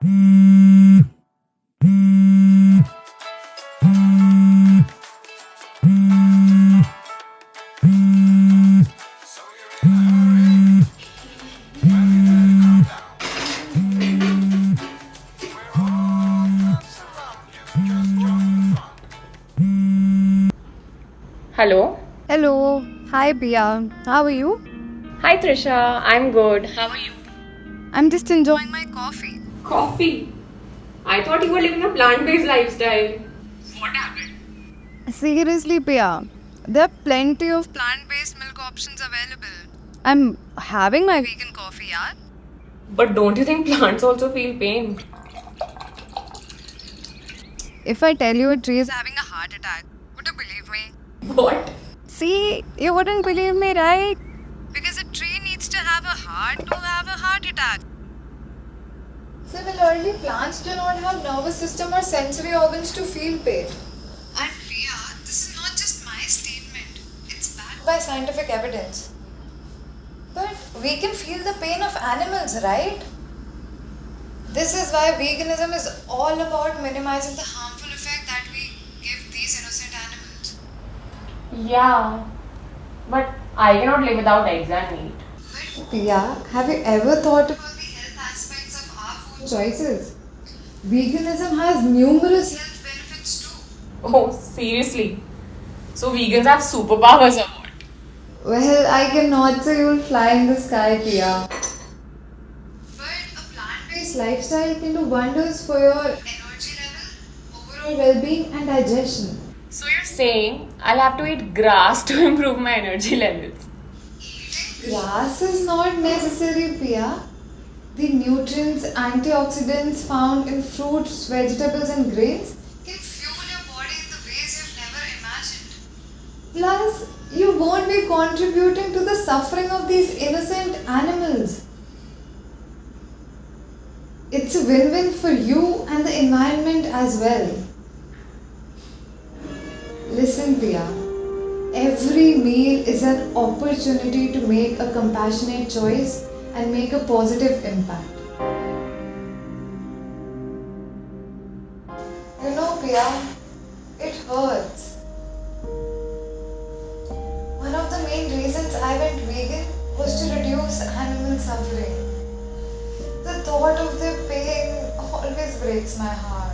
Hello. Hello. Hi, Pia. How are you? Hi Trisha, I'm good. How are you? I'm just enjoying my coffee. Coffee. I thought you were living a plant-based lifestyle. What happened? Seriously, Pia. There are plenty of plant based milk options available. I'm having my vegan coffee, yaar. But don't you think plants also feel pain? If I tell you a tree is having a heart attack, would you believe me? What? See, you wouldn't believe me, right? Because a tree needs to have a heart to have a heart attack. Similarly, plants do not have nervous system or sensory organs to feel pain. And Priya, this is not just my statement. It's backed by scientific evidence. But we can feel the pain of animals, right? This is why veganism is all about minimizing the harmful effect that we give these innocent animals. Yeah. But I cannot live without eggs and meat. But Priya, have you ever thought about the health aspects of our food choices? Veganism has numerous health benefits too. Oh, seriously? So vegans have superpowers or what? Well, I cannot say you'll fly in the sky, Priya. But a plant-based lifestyle can do wonders for your energy level, overall well-being and digestion. So you're saying I'll have to eat grass to improve my energy levels? Grass is not necessary, Priya. The nutrients, antioxidants found in fruits, vegetables and grains can fuel your body in the ways you've never imagined. Plus, you won't be contributing to the suffering of these innocent animals. It's a win-win for you and the environment as well. Listen, Priya. Every meal is an opportunity to make a compassionate choice and make a positive impact. You know, Priya, it hurts. One of the main reasons I went vegan was to reduce animal suffering. The thought of their pain always breaks my heart.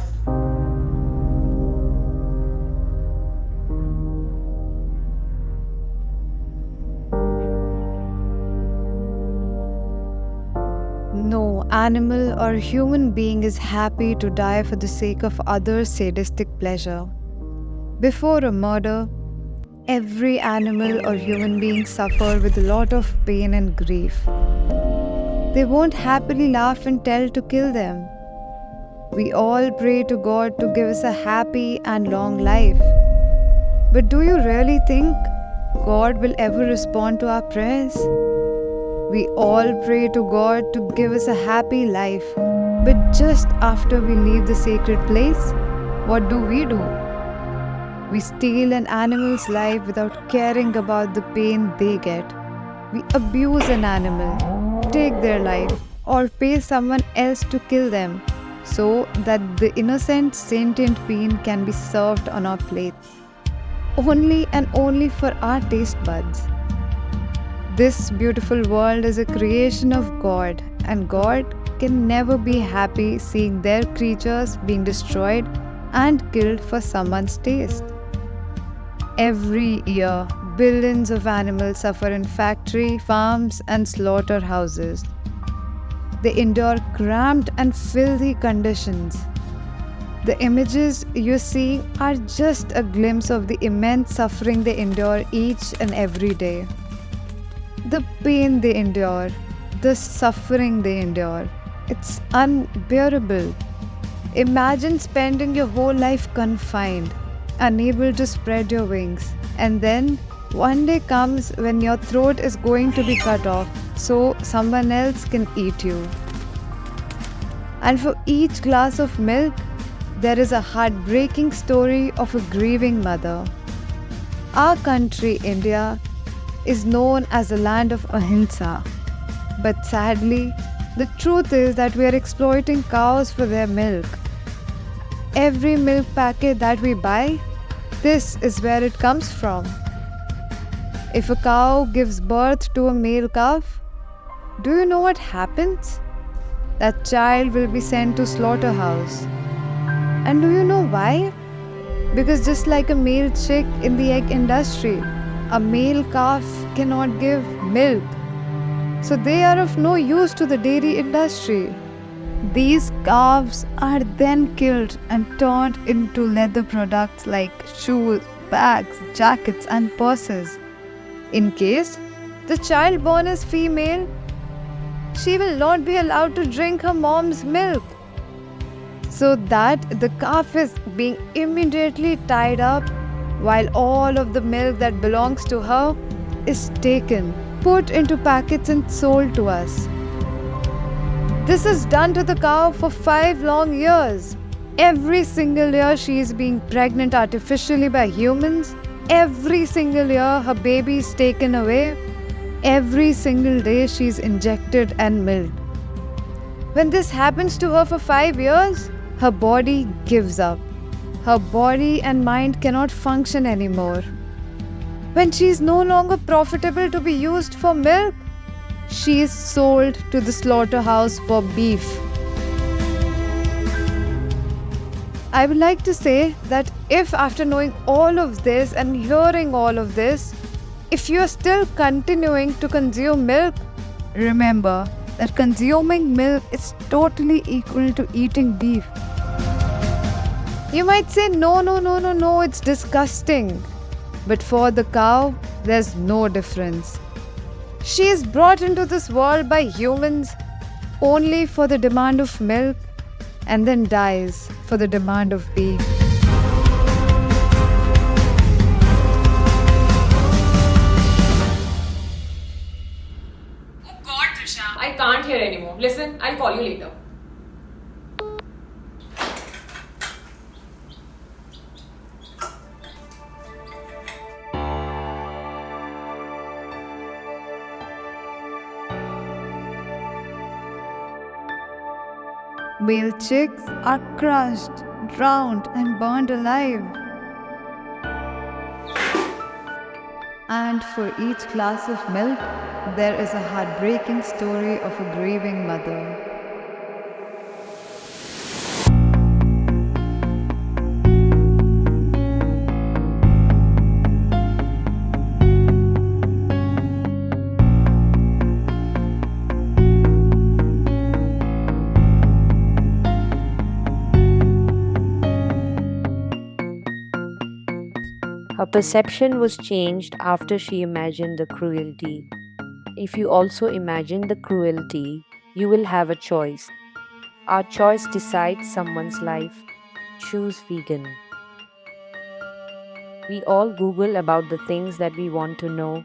No animal or human being is happy to die for the sake of others' sadistic pleasure. Before a murder, every animal or human being suffer with a lot of pain and grief. They won't happily laugh and tell to kill them. We all pray to God to give us a happy and long life. But do you really think God will ever respond to our prayers? We all pray to God to give us a happy life. But just after we leave the sacred place, what do? We steal an animal's life without caring about the pain they get. We abuse an animal, take their life, or pay someone else to kill them so that the innocent sentient being can be served on our plates. Only and only for our taste buds. This beautiful world is a creation of God, and God can never be happy seeing their creatures being destroyed and killed for someone's taste. Every year, billions of animals suffer in factory, farms, and slaughterhouses. They endure cramped and filthy conditions. The images you see are just a glimpse of the immense suffering they endure each and every day. The pain they endure, the suffering they endure, it's unbearable. Imagine spending your whole life confined, unable to spread your wings, and then one day comes when your throat is going to be cut off so someone else can eat you. And for each glass of milk, there is a heartbreaking story of a grieving mother. Our country, India, is known as the land of ahimsa, but sadly, The truth is that we are exploiting cows for their milk. Every milk packet that we buy, this is where it comes from. If a cow gives birth to a male calf, do you know what happens? That child will be sent to slaughterhouse. And do you know why? Because just like a male chick in the egg industry, a male calf cannot give milk. So they are of no use to the dairy industry. These calves are then killed and turned into leather products like shoes, bags, jackets, and purses. In case the child born is female, she will not be allowed to drink her mom's milk, so that the calf is being immediately tied up while all of the milk that belongs to her is taken, put into packets and sold to us. This is done to the cow for 5 long years. Every single year she is being pregnant artificially by humans. Every single year her baby is taken away. Every single day she is injected and milked. When this happens to her for 5 years, her body gives up. Her body and mind cannot function anymore. When she is no longer profitable to be used for milk, she is sold to the slaughterhouse for beef. I would like to say that if after knowing all of this and hearing all of this, if you are still continuing to consume milk, remember that consuming milk is totally equal to eating beef. You might say, no, it's disgusting. But for the cow, there's no difference. She is brought into this world by humans only for the demand of milk and then dies for the demand of beef. Oh God, Trisha, I can't hear anymore. Listen, I'll call you later. Male chicks are crushed, drowned, and burned alive. And for each glass of milk, there is a heartbreaking story of a grieving mother. Her perception was changed after she imagined the cruelty. If you also imagine the cruelty, you will have a choice. Our choice decides someone's life. Choose vegan. We all Google about the things that we want to know.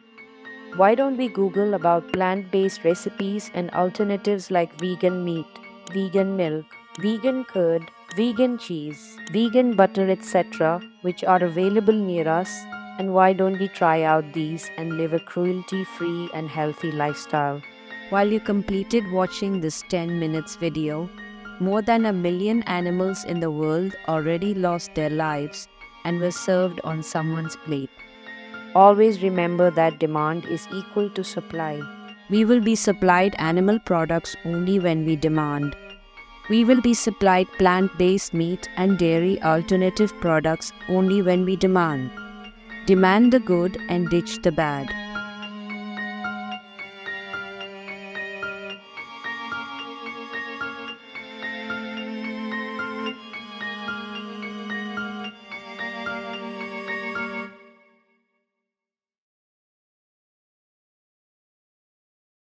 Why don't we Google about plant-based recipes and alternatives like vegan meat, vegan milk, vegan curd, vegan cheese, vegan butter, etc., which are available near us, and why don't we try out these and live a cruelty-free and healthy lifestyle? While you completed watching this 10 minutes video, more than 1 million animals in the world already lost their lives and were served on someone's plate. Always remember that demand is equal to supply. We will be supplied animal products only when we demand. We will be supplied plant-based meat and dairy alternative products only when we demand. Demand the good and ditch the bad.